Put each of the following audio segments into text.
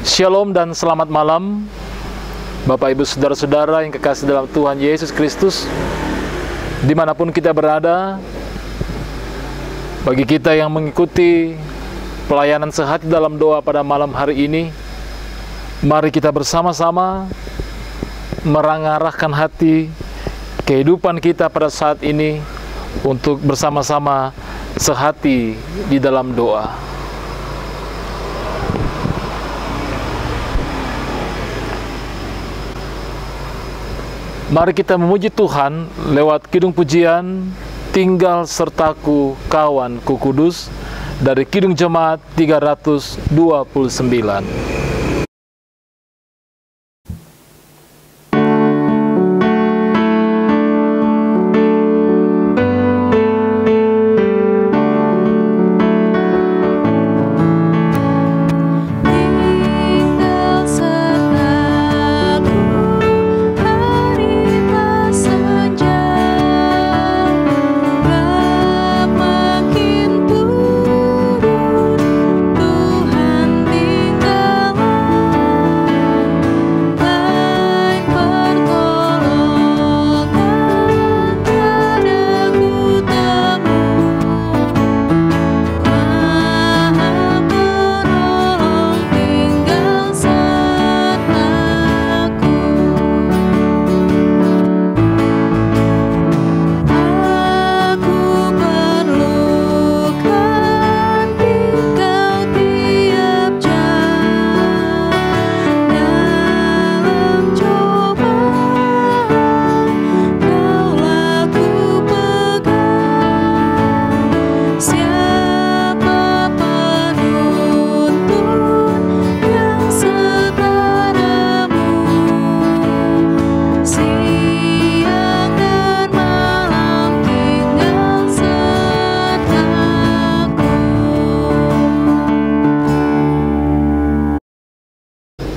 Shalom dan selamat malam Bapak Ibu Saudara-saudara yang kekasih dalam Tuhan Yesus Kristus, dimanapun kita berada. Bagi kita yang mengikuti pelayanan sehati dalam doa pada malam hari ini, mari kita bersama-sama merangarahkan hati kehidupan kita pada saat ini untuk bersama-sama sehati di dalam doa. Mari kita memuji Tuhan lewat kidung pujian Tinggal Sertaku Kawanku Kudus dari Kidung Jemaat 329.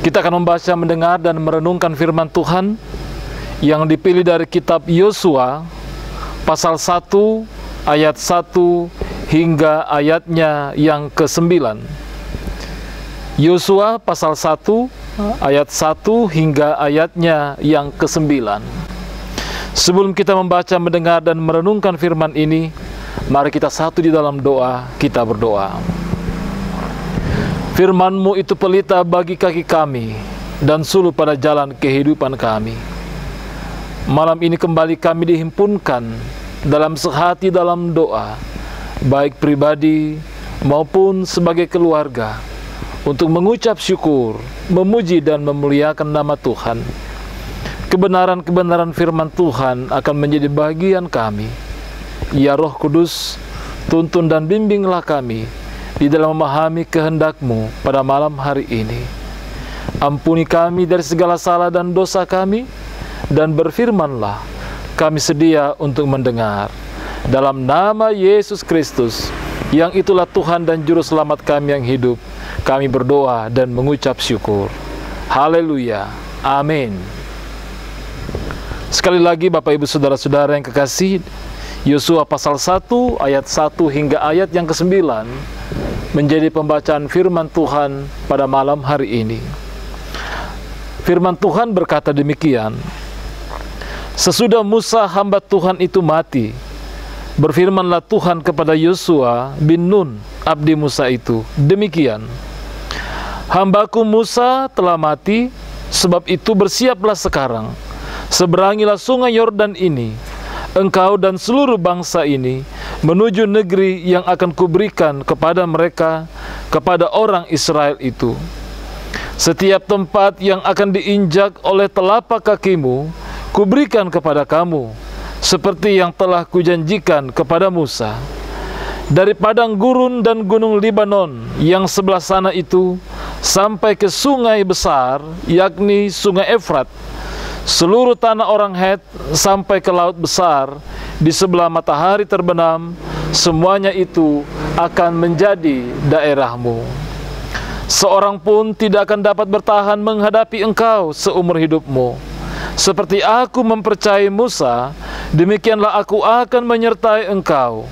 Kita akan membaca, mendengar, dan merenungkan firman Tuhan yang dipilih dari kitab Yosua pasal 1 ayat 1 hingga ayatnya yang ke-9. Yosua pasal 1 ayat 1 hingga ayatnya yang ke-9. Sebelum kita membaca, mendengar, dan merenungkan firman ini, mari kita satu di dalam doa. Kita berdoa. Firman-Mu itu pelita bagi kaki kami dan suluh pada jalan kehidupan kami. Malam ini kembali kami dihimpunkan dalam sehati dalam doa, baik pribadi maupun sebagai keluarga, untuk mengucap syukur, memuji dan memuliakan nama Tuhan. Kebenaran-kebenaran firman Tuhan akan menjadi bagian kami. Ya Roh Kudus, tuntun dan bimbinglah kami di dalam memahami kehendak-Mu pada malam hari ini. Ampuni kami dari segala salah dan dosa kami, dan berfirmanlah, kami sedia untuk mendengar. Dalam nama Yesus Kristus, yang itulah Tuhan dan Juru Selamat kami yang hidup, kami berdoa dan mengucap syukur. Haleluya. Amin. Sekali lagi Bapak Ibu Saudara-saudara yang kekasih, Yosua pasal 1 ayat 1 hingga ayat yang ke-9 menjadi pembacaan firman Tuhan pada malam hari ini. Firman Tuhan berkata demikian: Sesudah Musa hamba Tuhan itu mati, berfirmanlah Tuhan kepada Yosua bin Nun, abdi Musa itu, demikian: Hambaku Musa telah mati, sebab itu bersiaplah sekarang, seberangilah sungai Yordan ini, engkau dan seluruh bangsa ini, menuju negeri yang akan kuberikan kepada mereka, kepada orang Israel itu. Setiap tempat yang akan diinjak oleh telapak kakimu, kuberikan kepada kamu, seperti yang telah kujanjikan kepada Musa. Dari padang gurun dan gunung Libanon yang sebelah sana itu, sampai ke sungai besar, yakni sungai Efrat, seluruh tanah orang Het, sampai ke laut besar, di sebelah matahari terbenam, semuanya itu akan menjadi daerahmu. Seorang pun tidak akan dapat bertahan menghadapi engkau seumur hidupmu. Seperti aku mempercayai Musa, demikianlah aku akan menyertai engkau.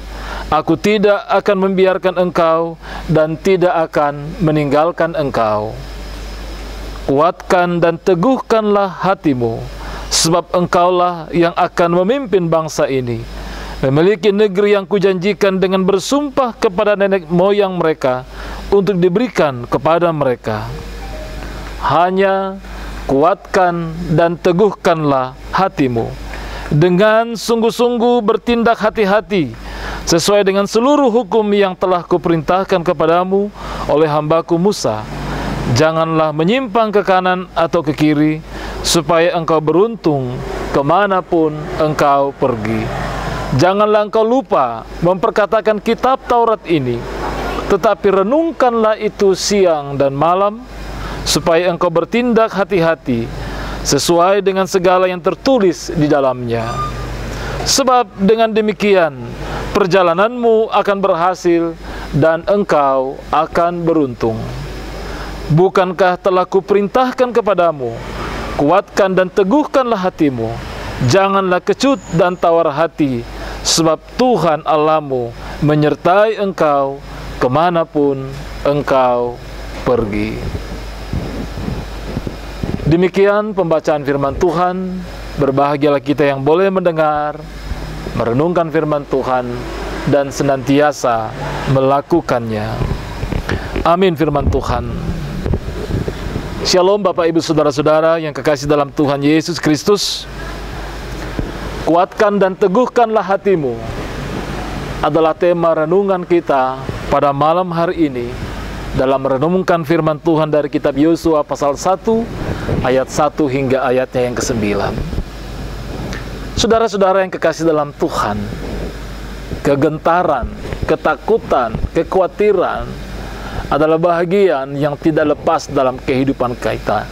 Aku tidak akan membiarkan engkau dan tidak akan meninggalkan engkau. kuatkan dan teguhkanlah hatimu, sebab engkaulah yang akan memimpin bangsa ini, memiliki negeri yang kujanjikan dengan bersumpah kepada nenek moyang mereka untuk diberikan kepada mereka. Hanya kuatkan dan teguhkanlah hatimu, dengan sungguh-sungguh bertindak hati-hati, sesuai dengan seluruh hukum yang telah kuperintahkan kepadamu oleh hambaku Musa. Janganlah menyimpang ke kanan atau ke kiri, supaya engkau beruntung kemanapun engkau pergi. Janganlah engkau lupa memperkatakan kitab Taurat ini, tetapi renungkanlah itu siang dan malam, supaya engkau bertindak hati-hati sesuai dengan segala yang tertulis di dalamnya. Sebab dengan demikian perjalananmu akan berhasil dan engkau akan beruntung. Bukankah telah kuperintahkan kepadamu, kuatkan dan teguhkanlah hatimu, janganlah kecut dan tawar hati, sebab Tuhan Allahmu menyertai engkau kemanapun engkau pergi. Demikian pembacaan firman Tuhan. Berbahagialah kita yang boleh mendengar, merenungkan firman Tuhan, dan senantiasa melakukannya. Amin. Firman Tuhan. Shalom Bapak Ibu Saudara-saudara yang kekasih dalam Tuhan Yesus Kristus. Kuatkan dan teguhkanlah hatimu adalah tema renungan kita pada malam hari ini dalam merenungkan firman Tuhan dari kitab Yosua pasal 1 ayat 1 hingga ayatnya yang ke-9. Saudara-saudara yang kekasih dalam Tuhan, kegentaran, ketakutan, kekhawatiran adalah bahagian yang tidak lepas dalam kehidupan kita.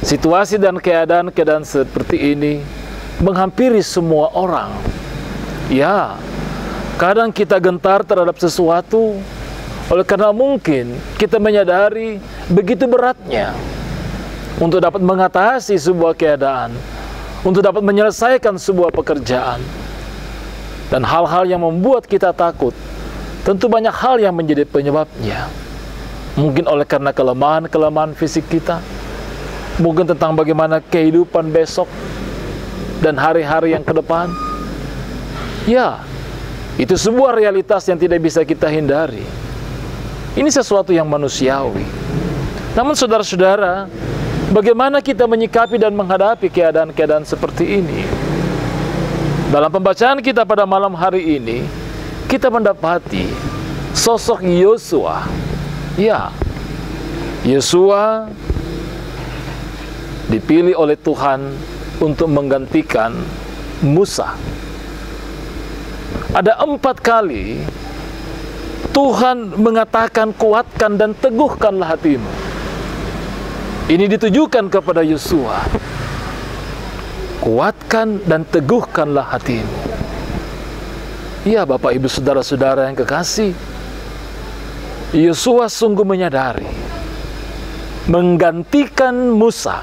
Situasi dan keadaan-keadaan seperti ini menghampiri semua orang. Ya, kadang kita gentar terhadap sesuatu oleh karena mungkin kita menyadari begitu beratnya untuk dapat mengatasi sebuah keadaan, untuk dapat menyelesaikan sebuah pekerjaan. Dan hal-hal yang membuat kita takut, tentu banyak hal yang menjadi penyebabnya. Mungkin oleh karena kelemahan-kelemahan fisik kita, mungkin tentang bagaimana kehidupan besok dan hari-hari yang ke depan. Ya, itu sebuah realitas yang tidak bisa kita hindari. Ini sesuatu yang manusiawi. Namun saudara-saudara, bagaimana kita menyikapi dan menghadapi keadaan-keadaan seperti ini? Dalam pembacaan kita pada malam hari ini, kita mendapati sosok Yosua. Ya, Yosua dipilih oleh Tuhan untuk menggantikan Musa. Ada 4 kali Tuhan mengatakan kuatkan dan teguhkanlah hatimu. Ini ditujukan kepada Yosua. Kuatkan dan teguhkanlah hatimu. Ya Bapak Ibu Saudara-saudara yang kekasih, Yosua sungguh menyadari menggantikan Musa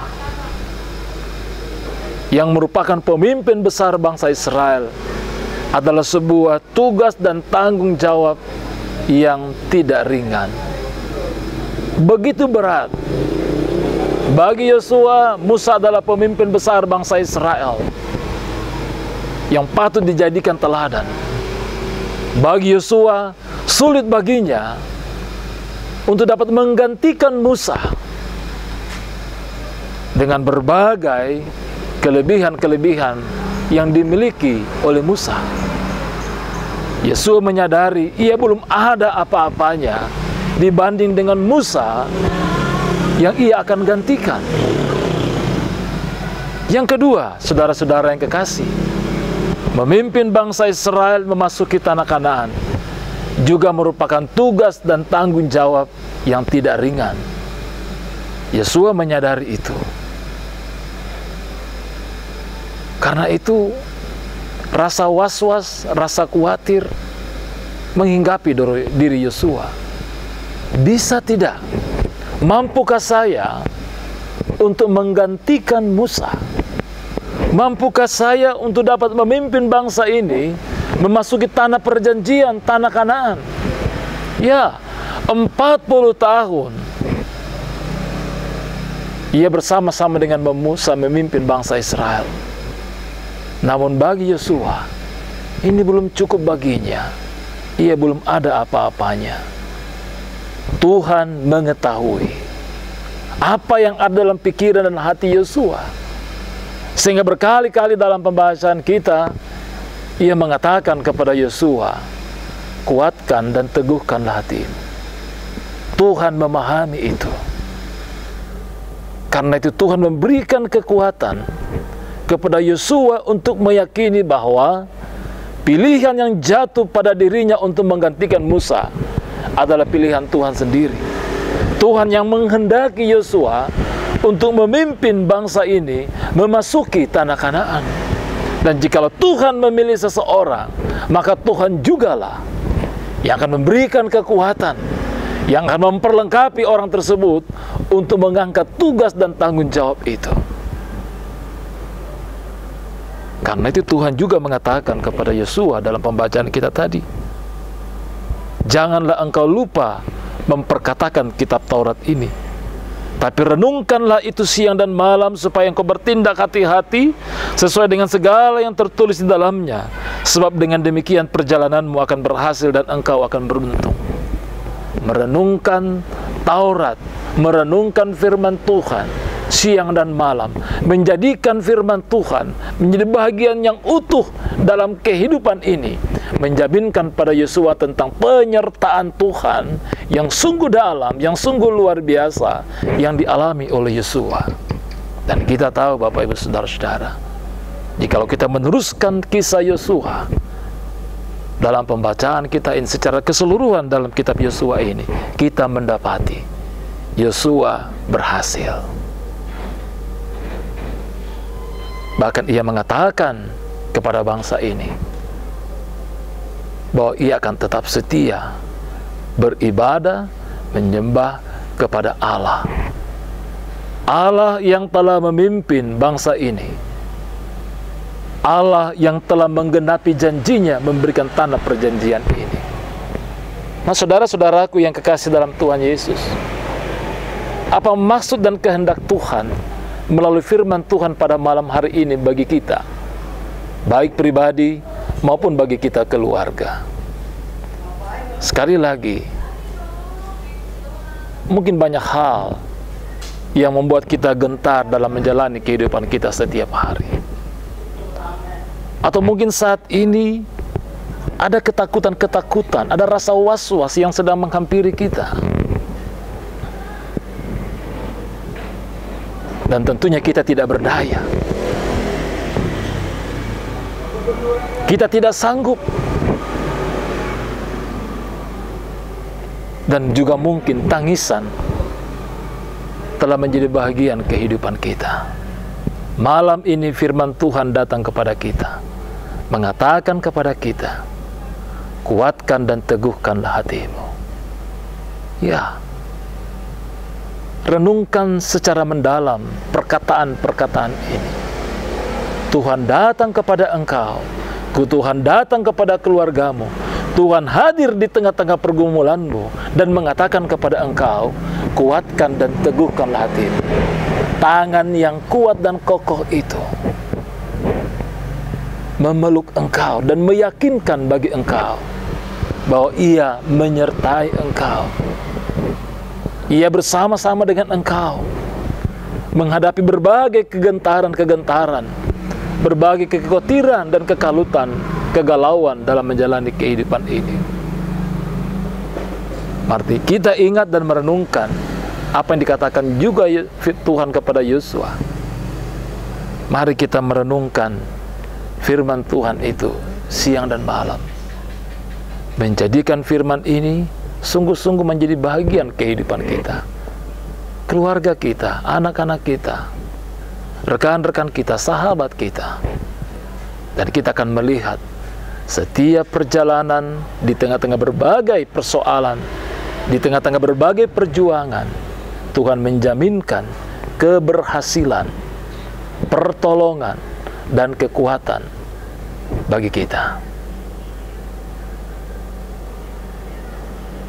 yang merupakan pemimpin besar bangsa Israel adalah sebuah tugas dan tanggung jawab yang tidak ringan. Begitu berat. Bagi Yosua, Musa adalah pemimpin besar bangsa Israel yang patut dijadikan teladan. Bagi Yosua, sulit baginya untuk dapat menggantikan Musa dengan berbagai kelebihan-kelebihan yang dimiliki oleh Musa. Yosua menyadari ia belum ada apa-apanya dibanding dengan Musa yang ia akan gantikan. Yang kedua, saudara-saudara yang kekasih, memimpin bangsa Israel memasuki tanah Kanaan juga merupakan tugas dan tanggung jawab yang tidak ringan. Yosua menyadari itu. Karena itu, rasa was-was, rasa khawatir menghinggapi diri Yosua. Bisa tidak? Mampukah saya untuk menggantikan Musa? Mampukah saya untuk dapat memimpin bangsa ini memasuki tanah perjanjian, tanah Kanaan? Ya, 40 tahun Ia bersama-sama dengan Musa memimpin bangsa Israel. Namun bagi Yosua, ini belum cukup baginya. Ia belum ada apa-apanya. Tuhan mengetahui apa yang ada dalam pikiran dan hati Yosua. Sehingga berkali-kali dalam pembahasan kita, ia mengatakan kepada Yosua, kuatkan dan teguhkanlah hatimu. Tuhan memahami itu. Karena itu Tuhan memberikan kekuatan kepada Yosua untuk meyakini bahwa pilihan yang jatuh pada dirinya untuk menggantikan Musa adalah pilihan Tuhan sendiri. Tuhan yang menghendaki Yosua untuk memimpin bangsa ini memasuki tanah Kanaan. Dan jikalau Tuhan memilih seseorang, maka Tuhan jugalah yang akan memberikan kekuatan, yang akan memperlengkapi orang tersebut untuk mengangkat tugas dan tanggung jawab itu. Karena itu Tuhan juga mengatakan kepada Yosua dalam pembacaan kita tadi, janganlah engkau lupa memperkatakan kitab Taurat ini, tapi renungkanlah itu siang dan malam, supaya engkau bertindak hati-hati sesuai dengan segala yang tertulis di dalamnya. Sebab dengan demikian perjalananmu akan berhasil dan engkau akan beruntung. Merenungkan Taurat, merenungkan firman Tuhan siang dan malam, menjadikan firman Tuhan menjadi bagian yang utuh dalam kehidupan ini, menjaminkan pada Yosua tentang penyertaan Tuhan yang sungguh dalam, yang sungguh luar biasa yang dialami oleh Yosua. Dan kita tahu Bapak Ibu Saudara-saudara, jikalau kita meneruskan kisah Yosua dalam pembacaan kita ini secara keseluruhan dalam kitab Yosua ini, kita mendapati Yosua berhasil. Bahkan ia mengatakan kepada bangsa ini bahwa ia akan tetap setia beribadah, menyembah kepada Allah. Allah yang telah memimpin bangsa ini, Allah yang telah menggenapi janjinya memberikan tanah perjanjian ini. Nah, saudara-saudaraku yang kekasih dalam Tuhan Yesus, apa maksud dan kehendak Tuhan melalui firman Tuhan pada malam hari ini bagi kita, baik pribadi maupun bagi kita keluarga? Sekali lagi, mungkin banyak hal yang membuat kita gentar dalam menjalani kehidupan kita setiap hari. Atau mungkin saat ini ada ketakutan-ketakutan, ada rasa was-was yang sedang menghampiri kita. Dan tentunya kita tidak berdaya. Kita tidak sanggup. Dan juga mungkin tangisan telah menjadi bagian kehidupan kita. Malam ini firman Tuhan datang kepada kita, mengatakan kepada kita, kuatkan dan teguhkanlah hatimu. Ya, renungkan secara mendalam perkataan-perkataan ini. Tuhan datang kepada engkau, Tuhan datang kepada keluargamu, Tuhan hadir di tengah-tengah pergumulanmu dan mengatakan kepada engkau, kuatkan dan teguhkanlah hatimu. Tangan yang kuat dan kokoh itu memeluk engkau dan meyakinkan bagi engkau bahwa Ia menyertai engkau. Ia bersama-sama dengan engkau menghadapi berbagai kegentaran-kegentaran, berbagai kekhawatiran dan kekalutan, kegalauan dalam menjalani kehidupan ini. Arti kita ingat dan merenungkan apa yang dikatakan juga Tuhan kepada Yosua. Mari kita merenungkan firman Tuhan itu siang dan malam, menjadikan firman ini sungguh-sungguh menjadi bagian kehidupan kita, keluarga kita, anak-anak kita, rekan-rekan kita, sahabat kita. Dan kita akan melihat setiap perjalanan di tengah-tengah berbagai persoalan, di tengah-tengah berbagai perjuangan, Tuhan menjaminkan keberhasilan, pertolongan, dan kekuatan bagi kita.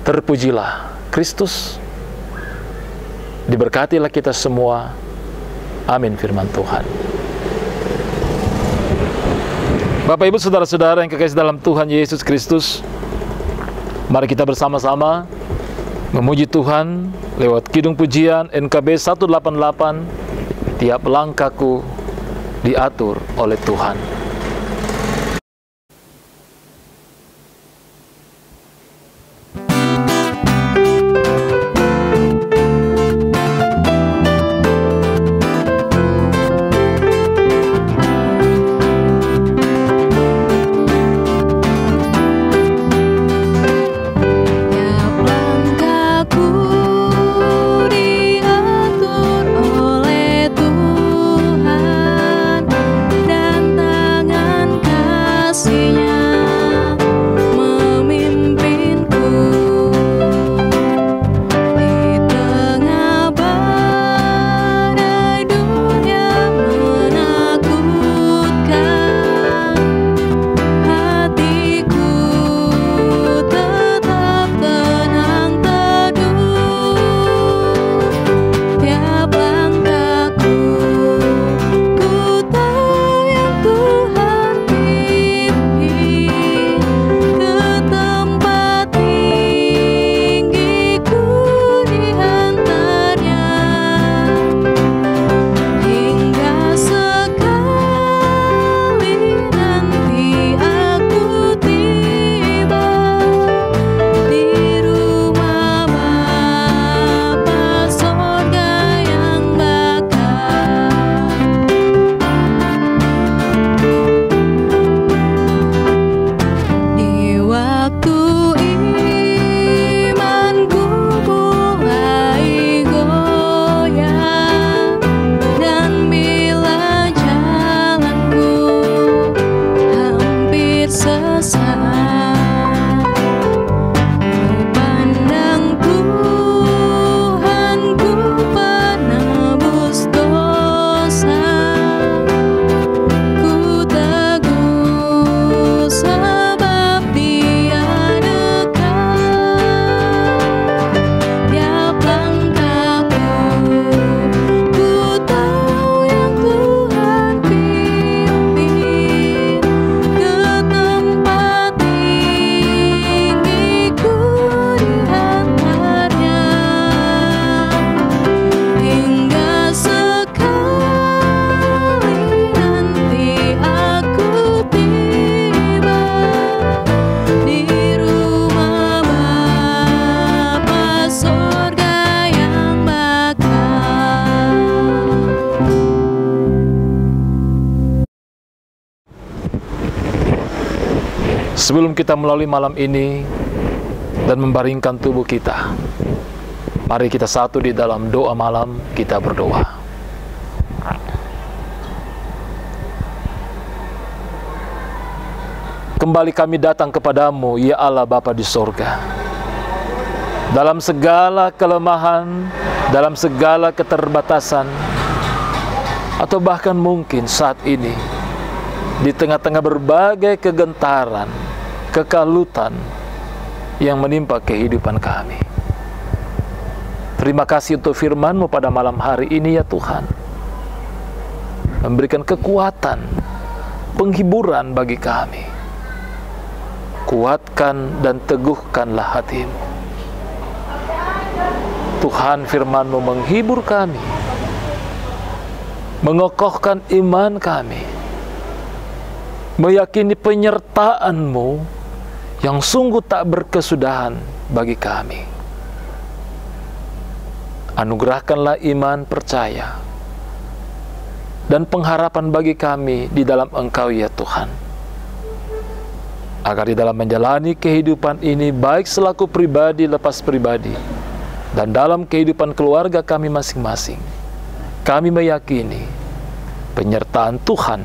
Terpujilah Kristus, diberkatilah kita semua Amin firman Tuhan. Bapak Ibu saudara-saudara yang kekasih dalam Tuhan Yesus Kristus, mari kita bersama-sama memuji Tuhan lewat kidung pujian NKB 188, tiap langkahku diatur oleh Tuhan. Sebelum kita melalui malam ini dan membaringkan tubuh kita, mari kita satu di dalam doa malam, kita berdoa. Kembali kami datang kepadamu, ya Allah Bapa di sorga. Dalam segala kelemahan, dalam segala keterbatasan, atau bahkan mungkin saat ini, di tengah-tengah berbagai kegentaran, kekalutan yang menimpa kehidupan kami. Terima kasih untuk firman-Mu pada malam hari ini ya Tuhan. Memberikan kekuatan, penghiburan bagi kami. Kuatkan dan teguhkanlah hati-Mu. Tuhan, firman-Mu menghibur kami, mengokohkan iman kami, meyakini penyertaan-Mu yang sungguh tak berkesudahan bagi kami. Anugerahkanlah iman percaya dan pengharapan bagi kami di dalam Engkau ya Tuhan, agar di dalam menjalani kehidupan ini, baik selaku pribadi lepas pribadi dan dalam kehidupan keluarga kami masing-masing, kami meyakini penyertaan Tuhan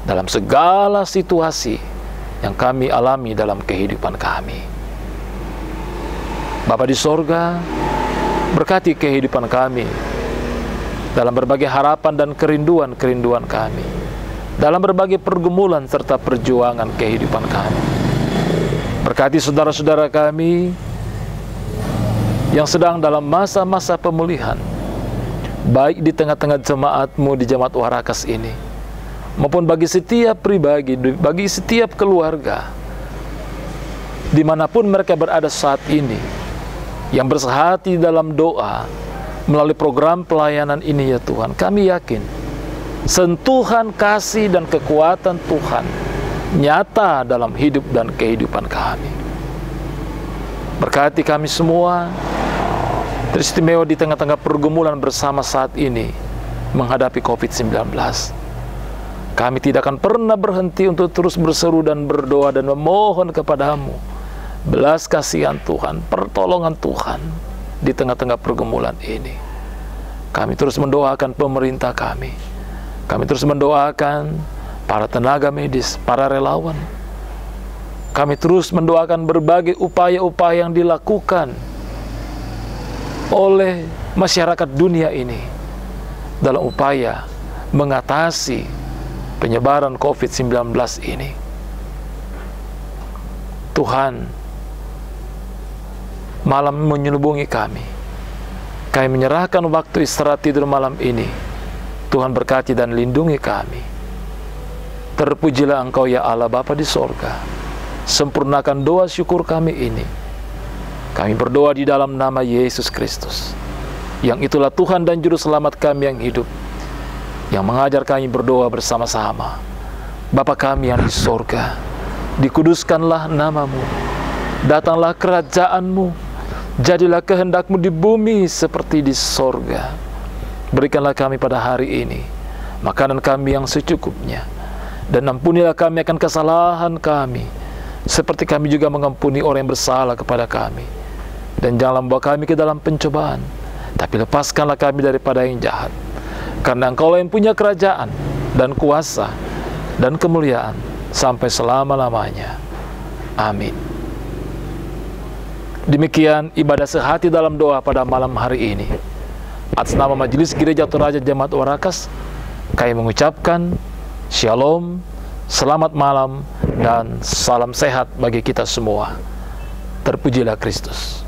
dalam segala situasi yang kami alami dalam kehidupan kami. Bapa di sorga, berkati kehidupan kami dalam berbagai harapan dan kerinduan-kerinduan kami, dalam berbagai pergumulan serta perjuangan kehidupan kami. Berkati saudara-saudara kami yang sedang dalam masa-masa pemulihan, baik di tengah-tengah jemaat-Mu di Jemaat Warakas ini, maupun bagi setiap pribadi, bagi setiap keluarga, dimanapun mereka berada saat ini, yang bersehati dalam doa, melalui program pelayanan ini ya Tuhan, kami yakin, sentuhan kasih dan kekuatan Tuhan nyata dalam hidup dan kehidupan kami. Berkati kami semua, teristimewa di tengah-tengah pergumulan bersama saat ini menghadapi COVID-19. Kami tidak akan pernah berhenti untuk terus berseru dan berdoa dan memohon kepadamu belas kasihan Tuhan, pertolongan Tuhan di tengah-tengah pergumulan ini. Kami terus mendoakan pemerintah kami. Kami terus mendoakan para tenaga medis, para relawan. Kami terus mendoakan berbagai upaya-upaya yang dilakukan oleh masyarakat dunia ini dalam upaya mengatasi penyebaran COVID-19 ini. Tuhan, malam menyelubungi kami. Kami menyerahkan waktu istirahat tidur malam ini. Tuhan berkati dan lindungi kami. Terpujilah Engkau ya Allah Bapa di sorga. Sempurnakan doa syukur kami ini. Kami berdoa di dalam nama Yesus Kristus, yang itulah Tuhan dan Juru Selamat kami yang hidup, yang mengajar kami berdoa bersama-sama. Bapa kami yang di sorga, dikuduskanlah namamu, datanglah kerajaan-Mu, jadilah kehendak-Mu di bumi seperti di sorga. Berikanlah kami pada hari ini makanan kami yang secukupnya, dan ampunilah kami akan kesalahan kami, seperti kami juga mengampuni orang yang bersalah kepada kami. Dan janganlah membawa kami ke dalam pencobaan, tapi lepaskanlah kami daripada yang jahat. Karena Engkau yang punya kerajaan dan kuasa dan kemuliaan sampai selama-lamanya. Amin. Demikian ibadah sehati dalam doa pada malam hari ini. Atas nama Majelis Gereja Toraja Jemaat Warakas, kami mengucapkan Shalom, selamat malam, dan salam sehat bagi kita semua. Terpujilah Kristus.